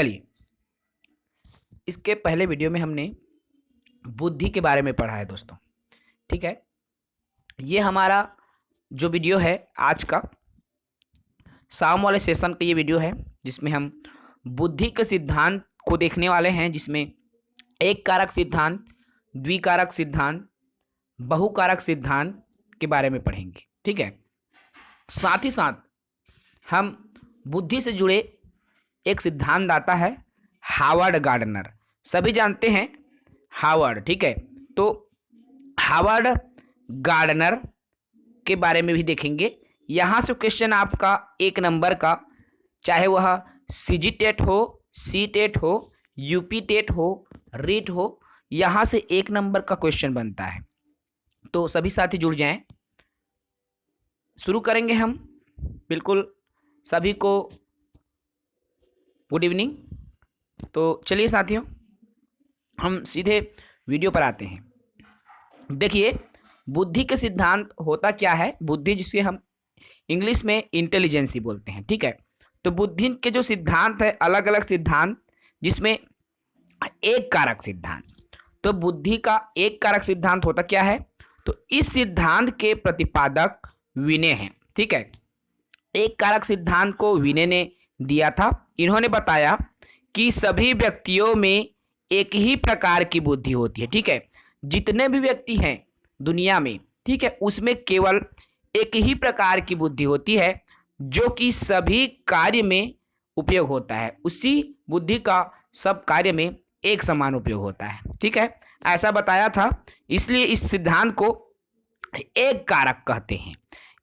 चलिए, इसके पहले वीडियो में हमने बुद्धि के बारे में पढ़ा है दोस्तों। ठीक है, ये हमारा जो वीडियो है आज का शाम वाले सेशन का ये वीडियो है, जिसमें हम बुद्धि के सिद्धांत को देखने वाले हैं, जिसमें एक कारक सिद्धांत, द्विकारक सिद्धांत, बहुकारक सिद्धांत के बारे में पढ़ेंगे। ठीक है, साथ ही साथ हम बुद्धि से जुड़े एक सिद्धांत आता है हावर्ड गार्डनर, सभी जानते हैं हावर्ड। ठीक है, तो हावर्ड गार्डनर के बारे में भी देखेंगे। यहाँ से क्वेश्चन आपका 1 नंबर का, चाहे वह सीजी टेट हो, सी टेट हो, यूपी टेट हो, रीट हो, यहाँ से 1 नंबर का क्वेश्चन बनता है। तो सभी साथी जुड़ जाएं। शुरू करेंगे हम। बिल्कुल सभी को गुड इवनिंग। तो चलिए साथियों, हम सीधे वीडियो पर आते हैं। देखिए, बुद्धि के सिद्धांत होता क्या है। बुद्धि जिसके हम इंग्लिश में इंटेलिजेंसी बोलते हैं। ठीक है, तो बुद्धि के जो सिद्धांत है, अलग अलग सिद्धांत, जिसमें एक कारक सिद्धांत। तो बुद्धि का एक कारक सिद्धांत होता क्या है, तो इस सिद्धांत के प्रतिपादक विनय हैं। ठीक है, एक कारक सिद्धांत को विनय ने दिया था। इन्होंने बताया कि सभी व्यक्तियों में एक ही प्रकार की बुद्धि होती है। ठीक है, जितने भी व्यक्ति हैं दुनिया में, ठीक है, उसमें केवल एक ही प्रकार की बुद्धि होती है जो कि सभी कार्य में उपयोग होता है। उसी बुद्धि का सब कार्य में एक समान उपयोग होता है। ठीक है, ऐसा बताया था, इसलिए इस सिद्धांत को एक कारक कहते हैं।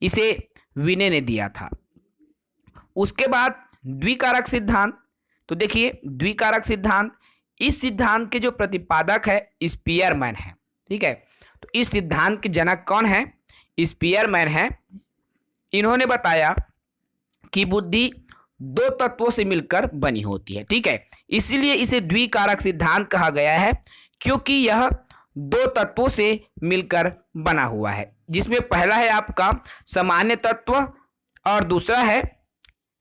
इसे विनय ने दिया था। उसके बाद द्विकारक सिद्धांत। तो देखिए, द्विकारक सिद्धांत, इस सिद्धांत के जो प्रतिपादक है स्पीयरमैन है। ठीक है, तो इस सिद्धांत के जनक कौन है, स्पीयरमैन है। इन्होंने बताया कि बुद्धि 2 तत्वों से मिलकर बनी होती है। ठीक है, इसीलिए इसे द्विकारक सिद्धांत कहा गया है, क्योंकि यह 2 तत्वों से मिलकर बना हुआ है, जिसमें पहला है आपका सामान्य तत्व और दूसरा है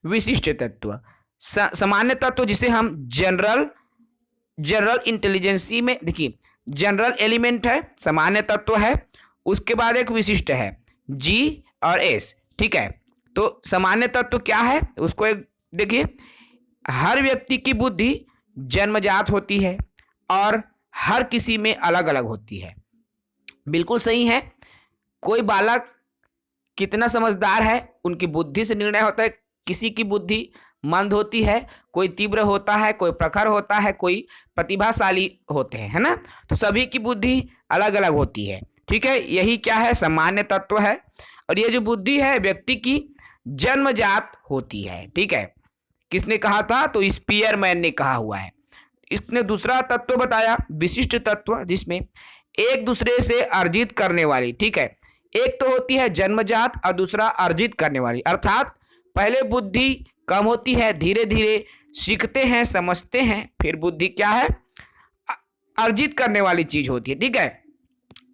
विशिष्ट तत्व। सामान्य तत्व जिसे हम जनरल इंटेलिजेंसी में, देखिए जनरल एलिमेंट है, सामान्य तत्व है, उसके बाद एक विशिष्ट है जी और एस। ठीक है, तो सामान्य तत्व क्या है, उसको एक देखिए, हर व्यक्ति की बुद्धि जन्मजात होती है और हर किसी में अलग अलग होती है। बिल्कुल सही है। कोई बालक कितना समझदार है उनकी बुद्धि से निर्णय होता है। किसी की बुद्धि मंद होती है, कोई तीव्र होता है, कोई प्रखर होता है, कोई प्रतिभाशाली होते हैं, है ना। तो सभी की बुद्धि अलग अलग होती है। ठीक है, यही क्या है, सामान्य तत्व है। और ये जो बुद्धि है व्यक्ति की जन्मजात होती है। ठीक है, किसने कहा था, तो स्पीयरमैन ने कहा हुआ है। इसने दूसरा तत्व बताया विशिष्ट तत्व, जिसमें एक दूसरे से अर्जित करने वाली। ठीक है, एक तो होती है जन्मजात और दूसरा अर्जित करने वाली, अर्थात पहले बुद्धि कम होती है, धीरे धीरे सीखते हैं, समझते हैं, फिर बुद्धि क्या है, अर्जित करने वाली चीज होती है। ठीक है,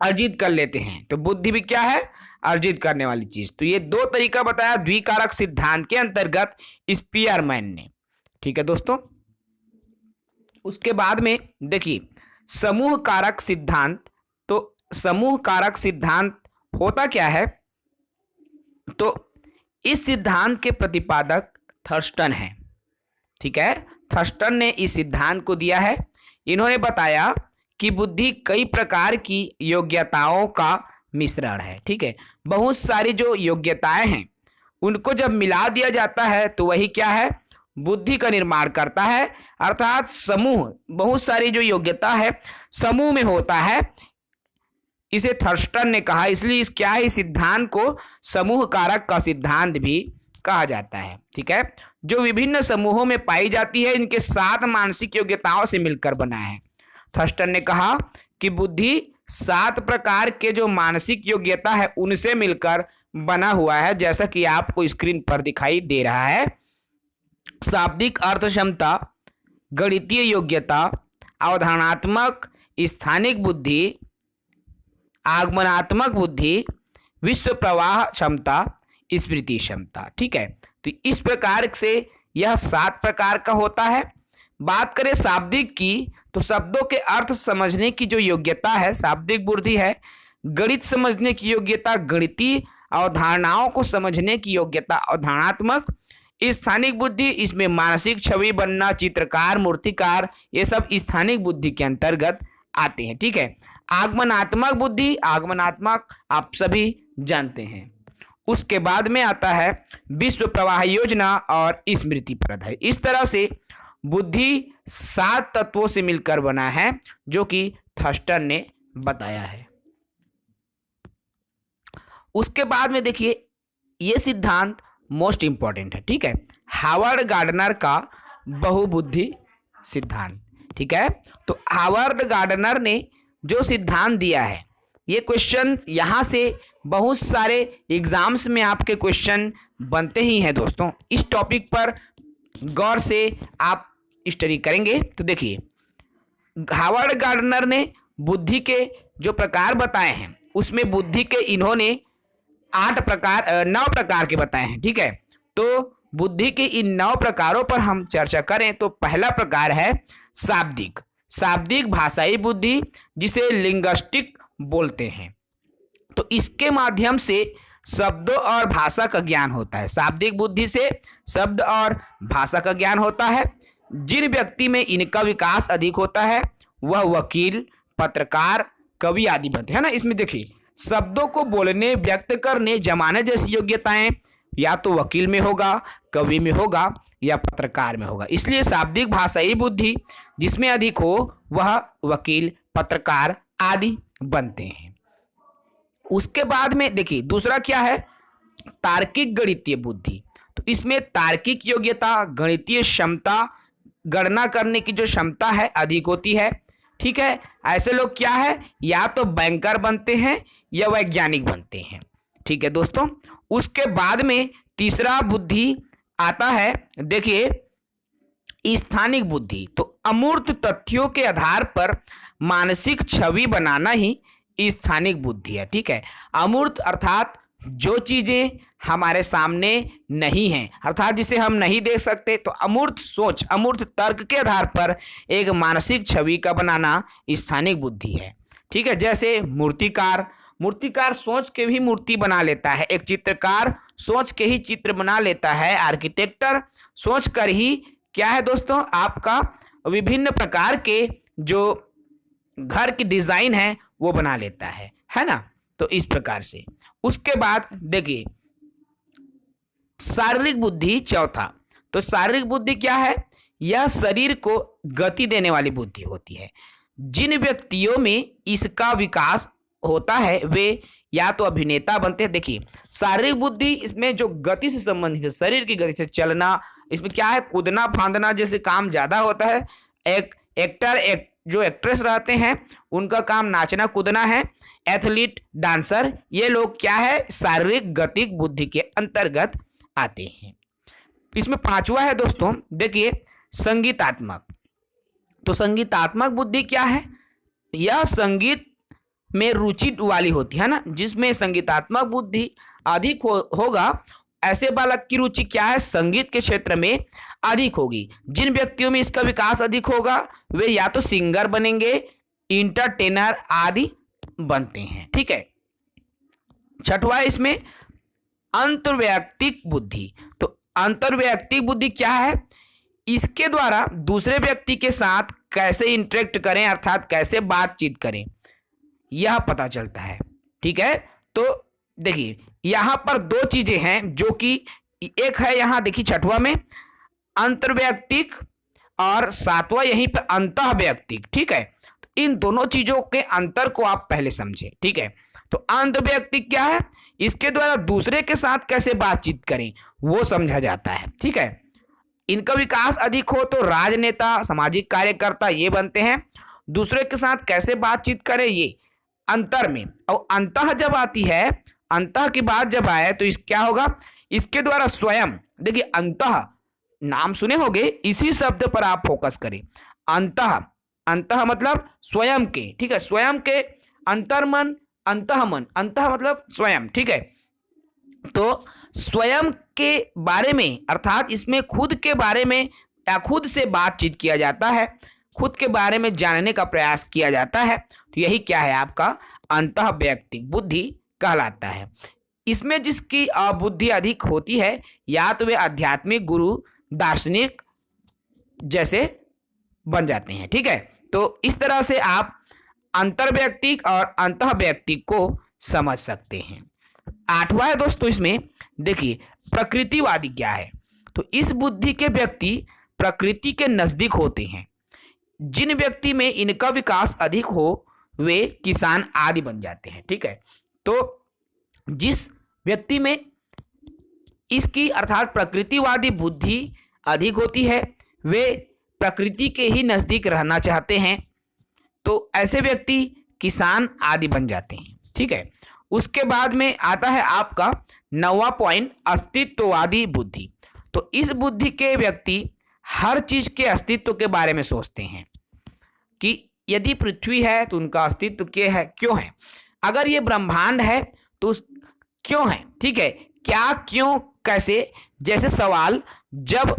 अर्जित कर लेते हैं, तो बुद्धि भी क्या है, अर्जित करने वाली चीज। तो ये 2 तरीका बताया द्विकारक सिद्धांत के अंतर्गत स्पीयरमैन ने। ठीक है दोस्तों, उसके बाद में देखिए समूह कारक सिद्धांत। तो समूह कारक सिद्धांत होता क्या है, तो इस सिद्धांत के प्रतिपादक थर्स्टन है। ठीक है, थर्स्टन ने इस सिद्धांत को दिया है। इन्होंने बताया कि बुद्धि कई प्रकार की योग्यताओं का मिश्रण है। ठीक है, बहुत सारी जो योग्यताएं हैं उनको जब मिला दिया जाता है तो वही क्या है, बुद्धि का निर्माण करता है। अर्थात समूह, बहुत सारी जो योग्यता है समूह में होता है, इसे थर्स्टन ने कहा। इसलिए इस क्या है, इस सिद्धांत को समूह कारक का सिद्धांत भी कहा जाता है। ठीक है, जो विभिन्न समूहों में पाई जाती है, इनके 7 मानसिक योग्यताओं से मिलकर बना है। थर्स्टन ने कहा कि बुद्धि 7 प्रकार के जो मानसिक योग्यता है उनसे मिलकर बना हुआ है, जैसा कि आपको स्क्रीन पर दिखाई दे रहा है। शाब्दिक अर्थ क्षमता, गणितीय योग्यता, अवधारणात्मक स्थानिक बुद्धि, आगमनात्मक बुद्धि, विश्व प्रवाह क्षमता, स्मृति क्षमता। ठीक है, तो इस प्रकार से यह 7 प्रकार का होता है। बात करें शाब्दिक की, तो शब्दों के अर्थ समझने की जो योग्यता है शाब्दिक बुद्धि है। गणित समझने की योग्यता गणितीय, अवधारणाओं को समझने की योग्यता अवधारणात्मक। स्थानिक बुद्धि, इसमें मानसिक छवि बनना, चित्रकार, मूर्तिकार, ये सब स्थानिक बुद्धि के अंतर्गत आते हैं। ठीक है। आगमनात्मक बुद्धि, आगमनात्मक आप सभी जानते हैं। उसके बाद में आता है विश्व प्रवाह योजना और स्मृतिप्रद है। इस तरह से बुद्धि 7 तत्वों से मिलकर बना है, जो कि थर्स्टन ने बताया है। उसके बाद में देखिए, ये सिद्धांत मोस्ट इंपॉर्टेंट है। ठीक है, हावर्ड गार्डनर का बहुबुद्धि सिद्धांत। ठीक है, तो हावर्ड गार्डनर ने जो सिद्धांत दिया है, ये क्वेश्चन यहाँ से बहुत सारे एग्जाम्स में आपके क्वेश्चन बनते ही हैं दोस्तों। इस टॉपिक पर गौर से आप स्टडी करेंगे तो देखिए, हावर्ड गार्डनर ने बुद्धि के जो प्रकार बताए हैं, उसमें बुद्धि के इन्होंने 9 प्रकार के बताए हैं। ठीक है, तो बुद्धि के इन 9 प्रकारों पर हम चर्चा करें तो पहला प्रकार है शाब्दिक। शाब्दिक भाषाई बुद्धि, जिसे लिंग्विस्टिक बोलते हैं। तो इसके माध्यम से शब्दों और भाषा का ज्ञान होता है। शाब्दिक बुद्धि से शब्द और भाषा का ज्ञान होता है। जिन व्यक्ति में इनका विकास अधिक होता है वह वकील, पत्रकार, कवि आदि बनते हैं ना। इसमें देखिए, शब्दों को बोलने, व्यक्त करने, जमाने जैसी योग्यताएं या तो वकील में होगा, कवि में होगा या पत्रकार में होगा। इसलिए शाब्दिक भाषाई बुद्धि जिसमें अधिक हो वह वकील, पत्रकार आदि बनते हैं। उसके बाद में देखिए, दूसरा क्या है, तार्किक गणितीय बुद्धि। तो इसमें तार्किक योग्यता, गणितीय क्षमता, गणना करने की जो क्षमता है अधिक होती है। ठीक है, ऐसे लोग क्या है, या तो बैंकर बनते हैं या वैज्ञानिक बनते हैं। ठीक है दोस्तों। उसके बाद में तीसरा बुद्धि आता है, देखिए, स्थानिक बुद्धि। तो अमूर्त तथ्यों के आधार पर मानसिक छवि बनाना ही स्थानिक बुद्धि है। ठीक है, अमूर्त अर्थात जो चीजें हमारे सामने नहीं हैं, अर्थात जिसे हम नहीं देख सकते, तो अमूर्त सोच, अमूर्त तर्क के आधार पर एक मानसिक छवि का बनाना स्थानिक बुद्धि है। ठीक है, जैसे मूर्तिकार, मूर्तिकार सोच के भी मूर्ति बना लेता है। एक चित्रकार सोच के ही चित्र बना लेता है। आर्किटेक्टर सोच कर ही क्या है दोस्तों, आपका विभिन्न प्रकार के जो घर की डिजाइन है वो बना लेता है ना। तो इस प्रकार से। उसके बाद देखिए, शारीरिक बुद्धि चौथा। तो शारीरिक बुद्धि क्या है, यह शरीर को गति देने वाली बुद्धि होती है। जिन व्यक्तियों में इसका विकास होता है वे या तो अभिनेता बनते हैं। देखिए, शारीरिक बुद्धि इसमें जो गति से संबंधित है, शरीर की गति से चलना, इसमें क्या है, कूदना फांदना जैसे काम ज्यादा होता है। जो एक्ट्रेस रहते हैं उनका काम नाचना कूदना है। एथलीट, डांसर, ये लोग क्या है, शारीरिक गतिक बुद्धि के अंतर्गत आते हैं। इसमें पांचवा है दोस्तों, देखिए, संगीतात्मक। तो संगीतात्मक बुद्धि क्या है, यह संगीत में रुचि वाली होती है ना। जिसमें संगीतात्मक बुद्धि अधिक होगा, ऐसे बालक की रुचि क्या है, संगीत के क्षेत्र में अधिक होगी। जिन व्यक्तियों में इसका विकास अधिक होगा वे या तो सिंगर बनेंगे, इंटरटेनर आदि बनते हैं। ठीक है। छठवा इसमें अंतर्वैयक्तिक बुद्धि। तो अंतर्वैयक्तिक बुद्धि क्या है, इसके द्वारा दूसरे व्यक्ति के साथ कैसे इंटरेक्ट करें, अर्थात कैसे बातचीत करें, यह पता चलता है। ठीक है, तो देखिए, यहां पर 2 चीजें हैं जो कि एक है, यहां देखिए छठवा में अंतर्वैयक्तिक और 7वां यहीं पर अंतःवैयक्तिक। ठीक है, तो इन दोनों चीजों के अंतर को आप पहले समझें। ठीक है, तो अंतर्वैयक्तिक क्या है, इसके द्वारा दूसरे के साथ कैसे बातचीत करें वो समझा जाता है। ठीक है, इनका विकास अधिक हो तो राजनेता, सामाजिक कार्यकर्ता ये बनते हैं। दूसरे के साथ कैसे बातचीत करें ये अंतर में। और अंतः जब आती है, अंतः की बात जब आए तो इस क्या होगा, इसके द्वारा स्वयं, देखिए अंतः नाम सुने होंगे, इसी शब्द पर आप फोकस करें। अंतः, अंतः मतलब स्वयं के। ठीक है, स्वयं के, अंतर्मन, अंतःमन, अंतः मतलब स्वयं। ठीक है, तो स्वयं के बारे में, अर्थात इसमें खुद के बारे में या खुद से बातचीत किया जाता है, खुद के बारे में जानने का प्रयास किया जाता है, तो यही क्या है आपका अंतः वैयक्तिक बुद्धि कहलाता है। इसमें जिसकी बुद्धि अधिक होती है या तो वे आध्यात्मिक गुरु दार्शनिक जैसे बन जाते हैं। ठीक है, तो इस तरह से आप अंतर्वैयक्तिक और अंतः वैयक्तिक को समझ सकते हैं। आठवां है दोस्तों, इसमें देखिए प्रकृतिवादी क्या है। तो इस बुद्धि के व्यक्ति प्रकृति के नजदीक होते हैं। जिन व्यक्ति में इनका विकास अधिक हो वे किसान आदि बन जाते हैं। ठीक है, तो जिस व्यक्ति में इसकी अर्थात प्रकृतिवादी बुद्धि अधिक होती है वे प्रकृति के ही नजदीक रहना चाहते हैं, तो ऐसे व्यक्ति किसान आदि बन जाते हैं। ठीक है, उसके बाद में आता है आपका 9वां पॉइंट, अस्तित्ववादी बुद्धि। तो इस बुद्धि के व्यक्ति हर चीज के अस्तित्व के बारे में सोचते हैं कि यदि पृथ्वी है तो उनका अस्तित्व क्या है, क्यों है, अगर ये ब्रह्मांड है तो क्यों है। ठीक है, क्या, क्यों, कैसे जैसे सवाल जब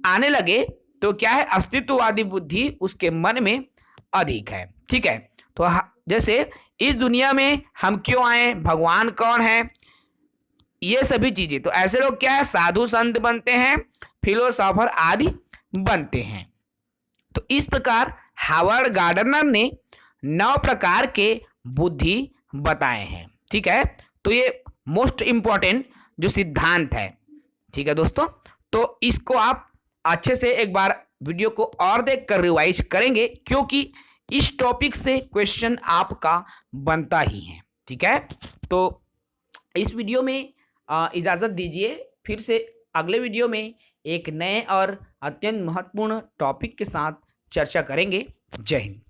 आने लगे तो क्या है अस्तित्ववादी बुद्धि उसके मन में अधिक है। ठीक है, तो जैसे इस दुनिया में हम क्यों आए, भगवान कौन है, ये सभी चीजें, तो ऐसे लोग क्या है साधु संत बनते हैं, फिलोसोफर आदि बनते हैं। तो इस प्रकार हावर्ड गार्डनर ने 9 प्रकार के बुद्धि बताए हैं। ठीक है, तो ये मोस्ट इंपॉर्टेंट जो सिद्धांत है। ठीक है दोस्तों, तो इसको आप अच्छे से एक बार वीडियो को और देख कर रिवाइज करेंगे क्योंकि इस टॉपिक से क्वेश्चन आपका बनता ही है। ठीक है, तो इस वीडियो में इजाज़त दीजिए, फिर से अगले वीडियो में एक नए और अत्यंत महत्वपूर्ण टॉपिक के साथ चर्चा करेंगे। जय हिंद।